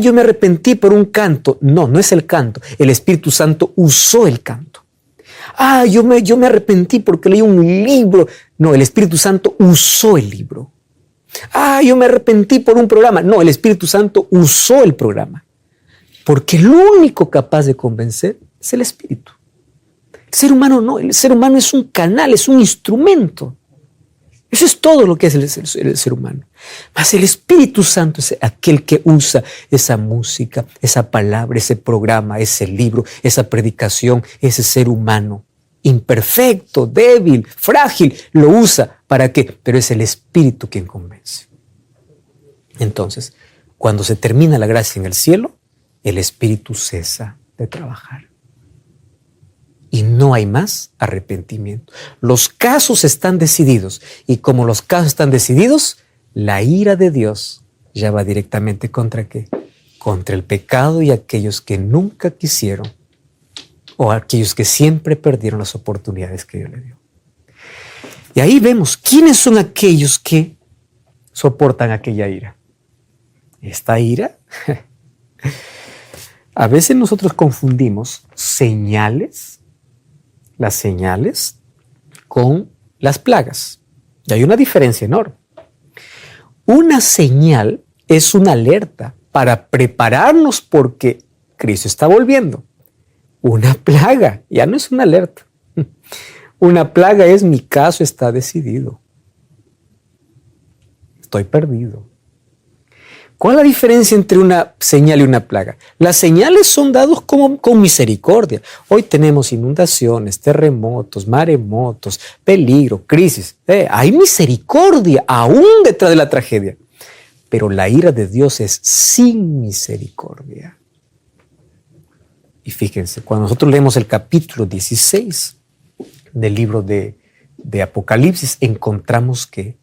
Yo me arrepentí por un canto. No, no es el canto. El Espíritu Santo usó el canto. Yo me arrepentí porque leí un libro. No, el Espíritu Santo usó el libro. Yo me arrepentí por un programa. No, el Espíritu Santo usó el programa. Porque el único capaz de convencer es el Espíritu. El ser humano no, el ser humano es un canal, es un instrumento. Eso es todo lo que es el ser humano. Mas el Espíritu Santo es aquel que usa esa música, esa palabra, ese programa, ese libro, esa predicación, ese ser humano imperfecto, débil, frágil, lo usa. ¿Para qué? Pero es el Espíritu quien convence. Entonces, cuando se termina la gracia en el cielo, el Espíritu cesa de trabajar. Y no hay más arrepentimiento. Los casos están decididos. Y como los casos están decididos, la ira de Dios ya va directamente ¿contra qué? Contra el pecado y aquellos que nunca quisieron o aquellos que siempre perdieron las oportunidades que Dios le dio. Y ahí vemos quiénes son aquellos que soportan aquella ira. Esta ira, a veces nosotros confundimos las señales con las plagas. Y hay una diferencia enorme. Una señal es una alerta para prepararnos porque Cristo está volviendo. Una plaga ya no es una alerta. Una plaga es mi caso está decidido. Estoy perdido. ¿Cuál es la diferencia entre una señal y una plaga? Las señales son dadas con misericordia. Hoy tenemos inundaciones, terremotos, maremotos, peligro, crisis. Hay misericordia aún detrás de la tragedia. Pero la ira de Dios es sin misericordia. Y fíjense, cuando nosotros leemos el capítulo 16 del libro de Apocalipsis, encontramos que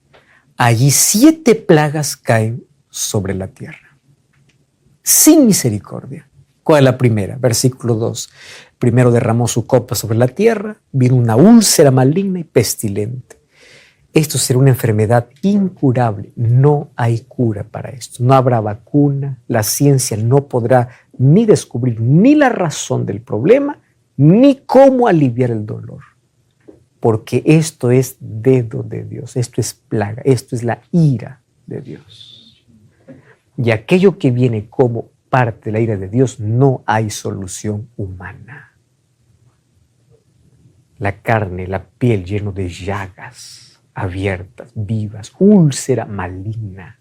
allí 7 plagas caen sobre la tierra, sin misericordia. ¿Cuál es la primera? Versículo 2. Primero derramó su copa sobre la tierra, vino una úlcera maligna y pestilente. Esto será una enfermedad incurable. No hay cura para esto. No habrá vacuna. La ciencia no podrá ni descubrir ni la razón del problema, ni cómo aliviar el dolor. Porque esto es dedo de Dios. Esto es plaga. Esto es la ira de Dios. Y aquello que viene como parte de la ira de Dios, no hay solución humana. La carne, la piel lleno de llagas abiertas, vivas, úlcera maligna.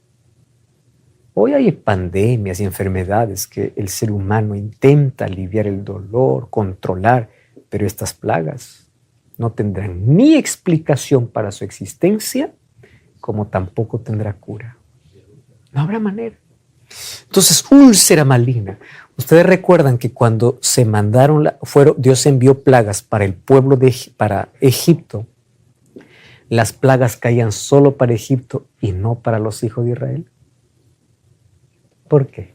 Hoy hay pandemias y enfermedades que el ser humano intenta aliviar el dolor, controlar, pero estas plagas no tendrán ni explicación para su existencia, como tampoco tendrá cura. No habrá manera. Entonces, úlcera maligna. Ustedes recuerdan que cuando se mandaron, Dios envió plagas para el pueblo para Egipto. Las plagas caían solo para Egipto y no para los hijos de Israel. ¿Por qué?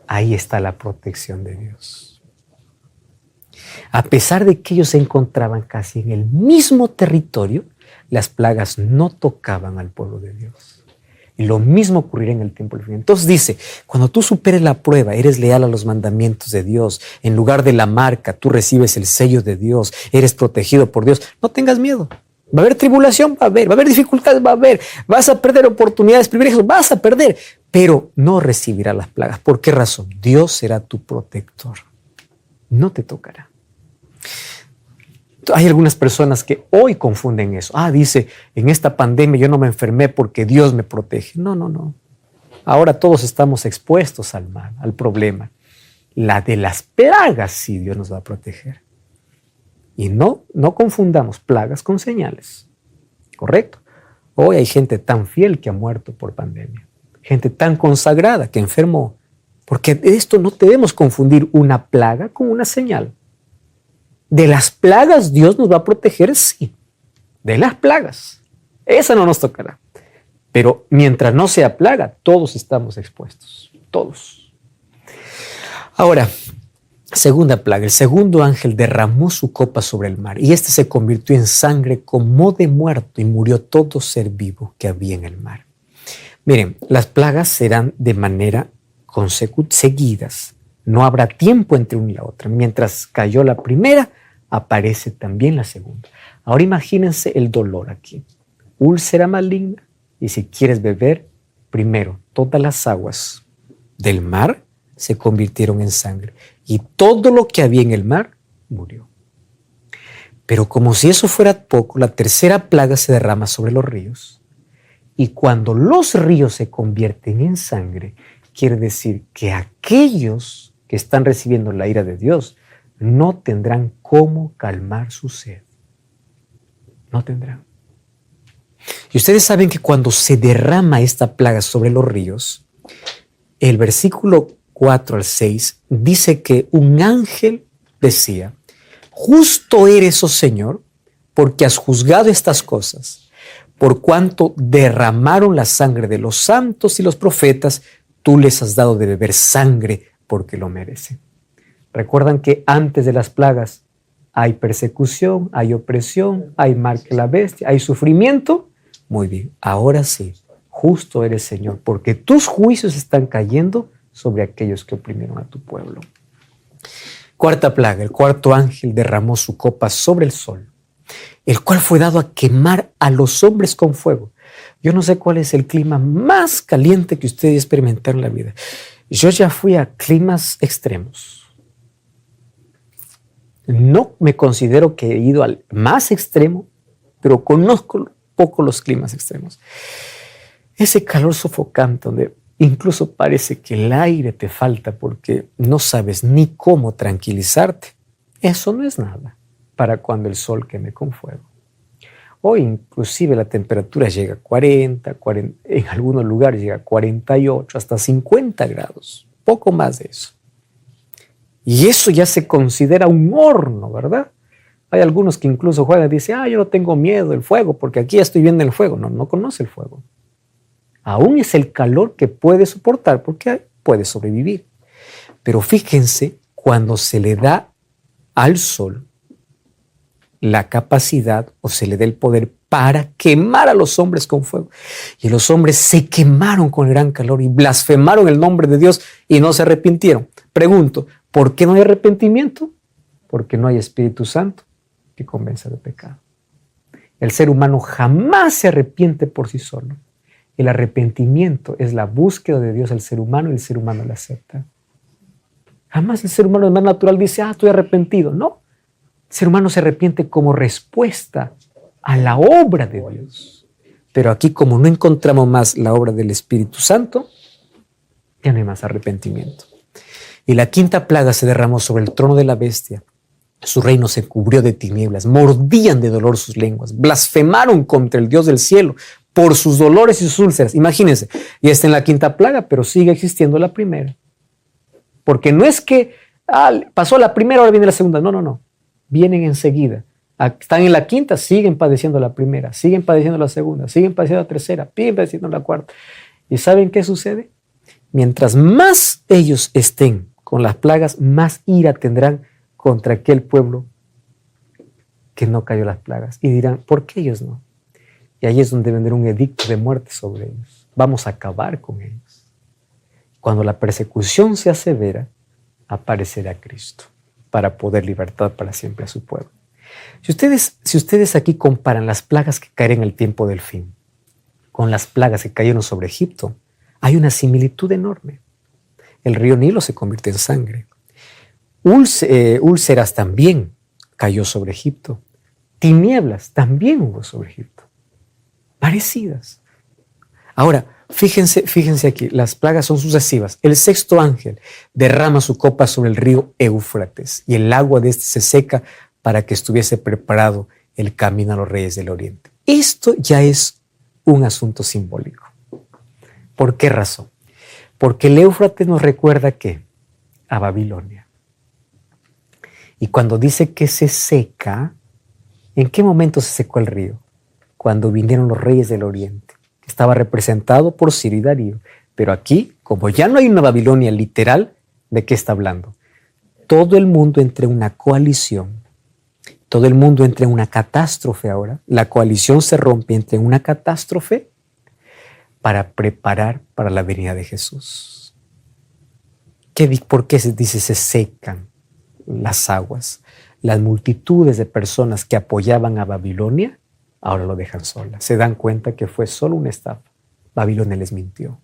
Ahí está la protección de Dios. A pesar de que ellos se encontraban casi en el mismo territorio, las plagas no tocaban al pueblo de Dios. Y lo mismo ocurrirá en el tiempo del fin. Entonces dice, cuando tú superes la prueba, eres leal a los mandamientos de Dios, en lugar de la marca, tú recibes el sello de Dios, eres protegido por Dios, no tengas miedo. Va a haber tribulación, va a haber dificultades, va a haber, vas a perder oportunidades, privilegios, vas a perder, pero no recibirás las plagas. ¿Por qué razón? Dios será tu protector. No te tocará. Hay algunas personas que hoy confunden eso. Dice, en esta pandemia yo no me enfermé porque Dios me protege. No. Ahora todos estamos expuestos al mal, al problema. La de las plagas sí Dios nos va a proteger. Y no confundamos plagas con señales. ¿Correcto? Hoy hay gente tan fiel que ha muerto por pandemia. Gente tan consagrada que enfermó. Porque de esto no debemos confundir una plaga con una señal. De las plagas Dios nos va a proteger, sí. De las plagas. Esa no nos tocará. Pero mientras no sea plaga, todos estamos expuestos. Todos. Ahora, segunda plaga. El segundo ángel derramó su copa sobre el mar y este se convirtió en sangre como de muerto y murió todo ser vivo que había en el mar. Miren, las plagas serán de manera seguidas. No habrá tiempo entre una y la otra. Mientras cayó la primera, aparece también la segunda. Ahora imagínense el dolor aquí. Úlcera maligna. Y si quieres beber, primero, todas las aguas del mar se convirtieron en sangre. Y todo lo que había en el mar murió. Pero como si eso fuera poco, la tercera plaga se derrama sobre los ríos. Y cuando los ríos se convierten en sangre, quiere decir que aquellos que están recibiendo la ira de Dios no tendrán cómo calmar su sed. No tendrán. Y ustedes saben que cuando se derrama esta plaga sobre los ríos, el versículo 4 al 6 dice que un ángel decía, justo eres, oh Señor, porque has juzgado estas cosas, por cuanto derramaron la sangre de los santos y los profetas, tú les has dado de beber sangre porque lo merecen. Recuerdan que antes de las plagas hay persecución, hay opresión, hay mal que la bestia, hay sufrimiento. Muy bien, ahora sí, justo eres, Señor, porque tus juicios están cayendo sobre aquellos que oprimieron a tu pueblo. Cuarta plaga, el cuarto ángel derramó su copa sobre el sol, el cual fue dado a quemar a los hombres con fuego. Yo no sé cuál es el clima más caliente que ustedes experimentaron en la vida. Yo ya fui a climas extremos. No me considero que he ido al más extremo, pero conozco poco los climas extremos. Ese calor sofocante donde incluso parece que el aire te falta porque no sabes ni cómo tranquilizarte. Eso no es nada para cuando el sol queme con fuego. Hoy inclusive la temperatura llega a 40, en algunos lugares llega a 48, hasta 50 grados, poco más de eso. Y eso ya se considera un horno, ¿verdad? Hay algunos que incluso juegan y dicen, yo no tengo miedo del fuego porque aquí ya estoy viendo el fuego. No conoce el fuego. Aún es el calor que puede soportar porque puede sobrevivir. Pero fíjense, cuando se le da al sol la capacidad o se le da el poder para quemar a los hombres con fuego. Y los hombres se quemaron con gran calor y blasfemaron el nombre de Dios y no se arrepintieron. Pregunto, ¿por qué no hay arrepentimiento? Porque no hay Espíritu Santo que convenza de pecado. El ser humano jamás se arrepiente por sí solo. El arrepentimiento es la búsqueda de Dios al ser humano y el ser humano la acepta. Jamás el ser humano de manera natural dice, estoy arrepentido. No, el ser humano se arrepiente como respuesta a la obra de Dios. Pero aquí, como no encontramos más la obra del Espíritu Santo, Ya no hay más arrepentimiento. Y la quinta plaga se derramó sobre el trono de la bestia. Su reino se cubrió de tinieblas, mordían de dolor sus lenguas, blasfemaron contra el Dios del cielo por sus dolores y sus úlceras. Imagínense, ya está en la quinta plaga, pero sigue existiendo la primera. Porque no es que pasó la primera, ahora viene la segunda. No, no, no. Vienen enseguida. Están en la quinta, siguen padeciendo la primera, siguen padeciendo la segunda, siguen padeciendo la tercera, siguen padeciendo la cuarta. ¿Y saben qué sucede? Mientras más ellos estén con las plagas, más ira tendrán contra aquel pueblo que no cayó las plagas. Y dirán, ¿por qué ellos no? Y ahí es donde vendrá un edicto de muerte sobre ellos. Vamos a acabar con ellos. Cuando la persecución sea severa, aparecerá Cristo para poder libertar para siempre a su pueblo. Si ustedes aquí comparan las plagas que caerán en el tiempo del fin con las plagas que cayeron sobre Egipto, hay una similitud enorme. El río Nilo se convierte en sangre. Úlceras también cayó sobre Egipto. Tinieblas también hubo sobre Egipto. Parecidas. Ahora, fíjense aquí, las plagas son sucesivas. El sexto ángel derrama su copa sobre el río Éufrates y el agua de este se seca para que estuviese preparado el camino a los reyes del oriente. Esto ya es un asunto simbólico. ¿Por qué razón? Porque el Éufrates nos recuerda ¿qué? A Babilonia. Y cuando dice que se seca, ¿en qué momento se secó el río? Cuando vinieron los reyes del oriente, que estaba representado por Ciro y Darío. Pero aquí, como ya no hay una Babilonia literal, ¿de qué está hablando? Todo el mundo entra en una coalición. Todo el mundo entra en una catástrofe ahora. La coalición se rompe, entra en una catástrofe para preparar para la venida de Jesús. ¿Por qué se dice se secan las aguas? Las multitudes de personas que apoyaban a Babilonia ahora lo dejan sola. Se dan cuenta que fue solo una estafa. Babilonia les mintió.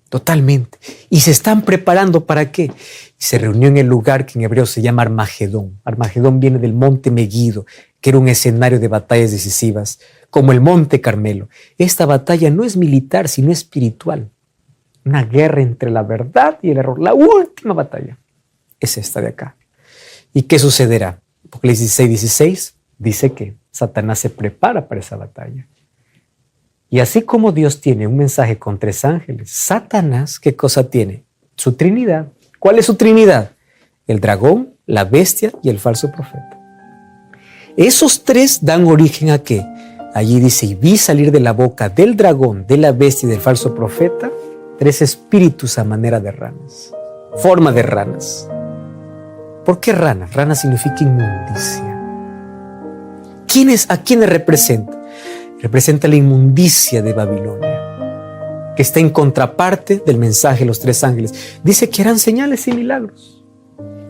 Totalmente. Y se están preparando ¿para qué? Se reunió en el lugar que en hebreo se llama Armagedón. Armagedón viene del monte Meguido, que era un escenario de batallas decisivas, como el monte Carmelo. Esta batalla no es militar, sino espiritual. Una guerra entre la verdad y el error. La última batalla es esta de acá. ¿Y qué sucederá? Apocalipsis 16 dice que Satanás se prepara para esa batalla. Y así como Dios tiene un mensaje con 3 ángeles, Satanás, ¿qué cosa tiene? Su Trinidad. ¿Cuál es su Trinidad? El dragón, la bestia y el falso profeta. Esos 3 dan origen ¿a qué? Allí dice, y vi salir de la boca del dragón, de la bestia y del falso profeta 3 espíritus a manera de ranas, forma de ranas. ¿Por qué ranas? Rana significa inmundicia. ¿A quiénes representa? Representa la inmundicia de Babilonia, que está en contraparte del mensaje de los 3 ángeles. Dice que harán señales y milagros.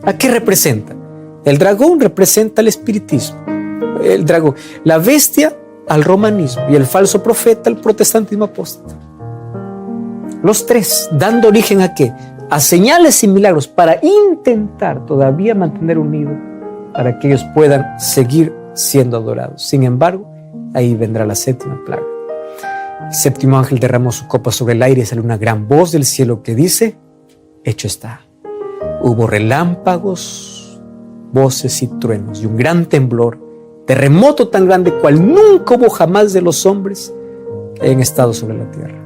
¿A qué representa? El dragón representa el espiritismo. El dragón. La bestia al romanismo y el falso profeta al protestantismo apóstata. Los 3 dando origen ¿a qué? A señales y milagros para intentar todavía mantener unido para que ellos puedan seguir siendo adorados. Sin embargo, ahí vendrá la 7ª plaga. El 7º ángel derramó su copa sobre el aire y salió una gran voz del cielo que dice, hecho está. Hubo relámpagos, voces y truenos y un gran temblor, terremoto tan grande cual nunca hubo jamás de los hombres que hayan estado sobre la tierra.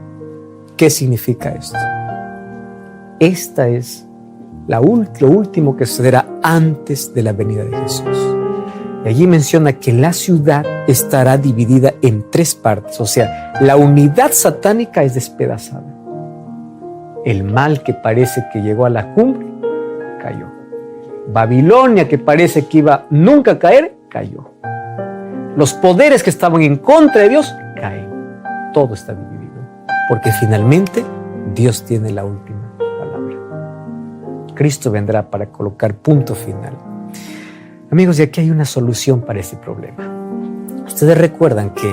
¿Qué significa esto? Esta es lo último que sucederá antes de la venida de Jesús. Y allí menciona que la ciudad estará dividida en 3 partes, o sea, la unidad satánica es despedazada. El mal que parece que llegó a la cumbre, cayó. Babilonia, que parece que iba nunca a caer, cayó. Los poderes que estaban en contra de Dios, caen. Todo está dividido, porque finalmente Dios tiene la última palabra. Cristo vendrá para colocar punto final. Amigos, y aquí hay una solución para este problema. Ustedes recuerdan que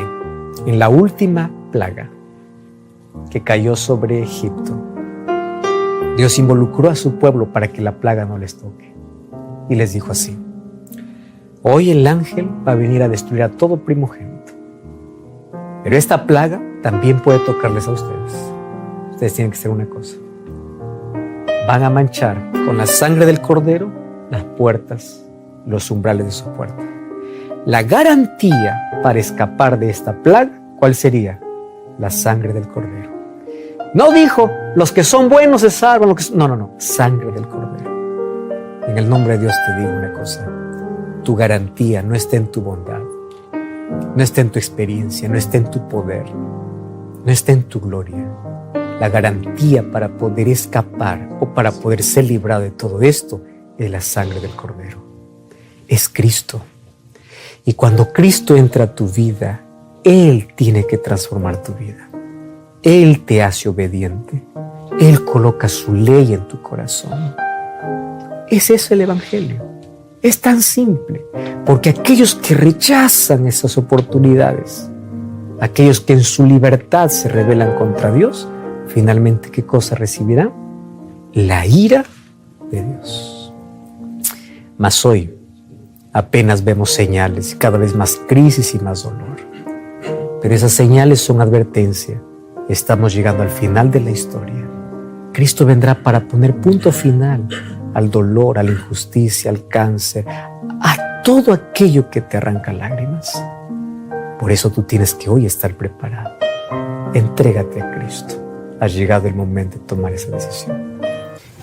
en la última plaga que cayó sobre Egipto, Dios involucró a su pueblo para que la plaga no les toque. Y les dijo así, hoy el ángel va a venir a destruir a todo primogénito. Pero esta plaga también puede tocarles a ustedes. Ustedes tienen que hacer una cosa. van a manchar con la sangre del Cordero las puertas, los umbrales de su puerta. La garantía para escapar de esta plaga, ¿cuál sería? La sangre del Cordero. No dijo, los que son buenos se salvan. No, sangre del Cordero. En el nombre de Dios te digo una cosa, tu garantía no está en tu bondad, no está en tu experiencia, no está en tu poder, no está en tu gloria. La garantía para poder escapar o para poder ser librado de todo esto es la sangre del Cordero. Es Cristo. Y cuando Cristo entra a tu vida, Él tiene que transformar tu vida. Él te hace obediente. Él coloca su ley en tu corazón. Es eso el Evangelio. Es tan simple, porque aquellos que rechazan esas oportunidades, aquellos que en su libertad se rebelan contra Dios, finalmente, ¿qué cosa recibirán? La ira de Dios. Mas hoy apenas vemos señales, cada vez más crisis y más dolor. Pero esas señales son advertencia. Estamos llegando al final de la historia. Cristo vendrá para poner punto final al dolor, a la injusticia, al cáncer, a todo aquello que te arranca lágrimas. Por eso tú tienes que hoy estar preparado. Entrégate a Cristo. Ha llegado el momento de tomar esa decisión.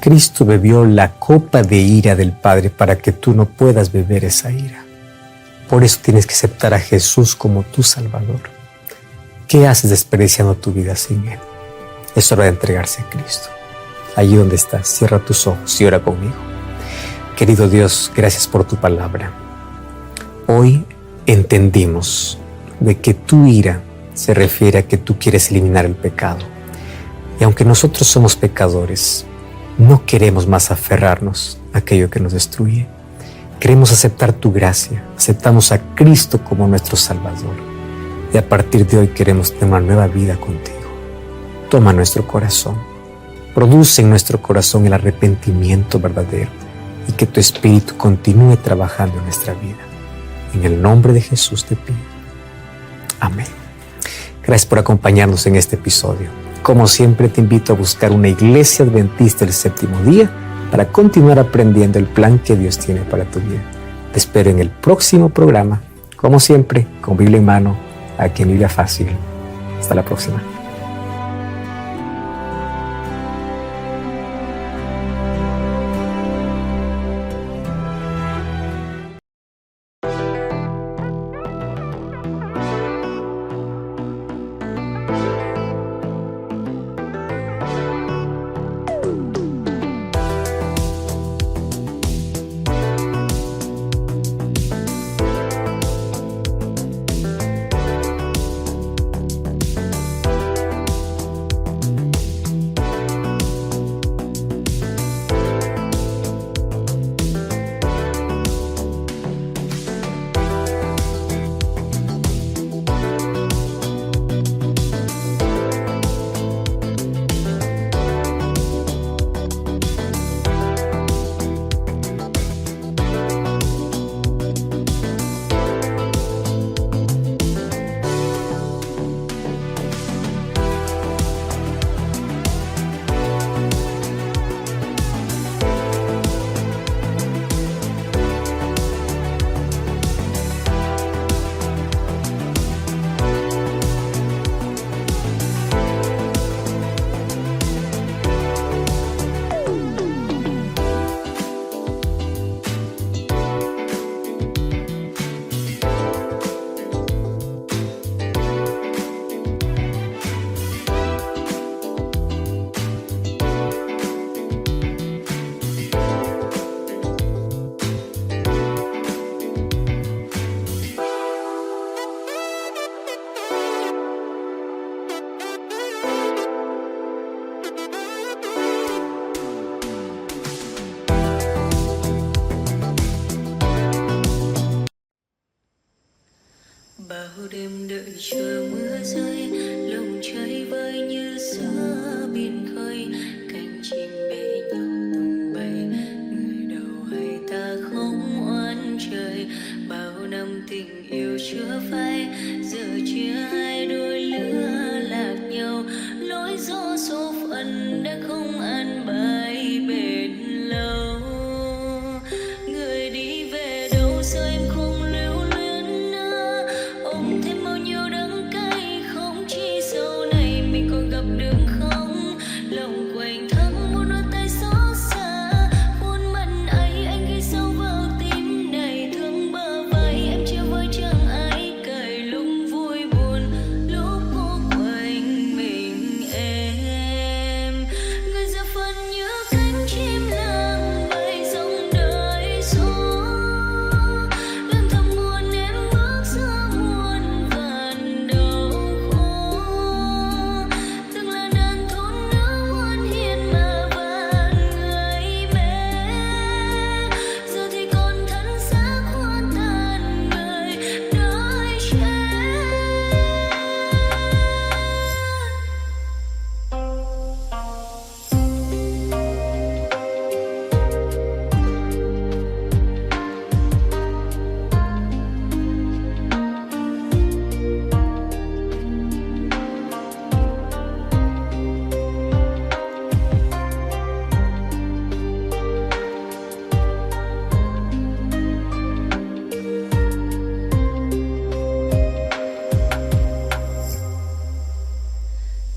Cristo bebió la copa de ira del Padre para que tú no puedas beber esa ira. Por eso tienes que aceptar a Jesús como tu Salvador. ¿Qué haces desperdiciando tu vida sin Él? Es hora de entregarse a Cristo. Allí donde estás, cierra tus ojos y ora conmigo. Querido Dios, gracias por tu palabra. Hoy entendimos de que tu ira se refiere a que tú quieres eliminar el pecado. Y aunque nosotros somos pecadores, no queremos más aferrarnos a aquello que nos destruye. Queremos aceptar tu gracia, aceptamos a Cristo como nuestro Salvador. Y a partir de hoy queremos tener una nueva vida contigo. Toma nuestro corazón, produce en nuestro corazón el arrepentimiento verdadero y que tu Espíritu continúe trabajando en nuestra vida. En el nombre de Jesús te pido. Amén. Gracias por acompañarnos en este episodio. Como siempre te invito a buscar una iglesia adventista del séptimo día para continuar aprendiendo el plan que Dios tiene para tu vida. Te espero en el próximo programa, como siempre, con Biblia en mano, aquí en Biblia Fácil. Hasta la próxima. Bao đêm đợi chờ mưa rơi, lòng trời vơi như giữa biển khơi, cánh chim bế nhau tung bay, người đầu hay ta không oán trời. Bao năm tình yêu chưa phai, giờ chia hai đôi lứa lạc nhau, lối gió số phận đã không an bài. gặp đường không, lòng quạnh thắm muốn đôi tay xót xa, khuôn mặt ấy anh ghi sâu vào tim này, thương bờ vai em chia với chẳng ai cởi, lúc vui buồn lúc cô quanh mình em, người giờ phần như cánh chim lang bay dòng đời gió, em thầm muốn em bước giữa muôn vàn đau khổ, từng là đàn thôn nữ muôn hiền mà vạn người mê, giờ thì còn thân xác hoa tàn người đời trẻ.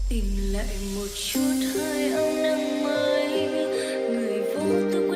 Tìm lại một chút hơi ấm nắng mới, người vô tư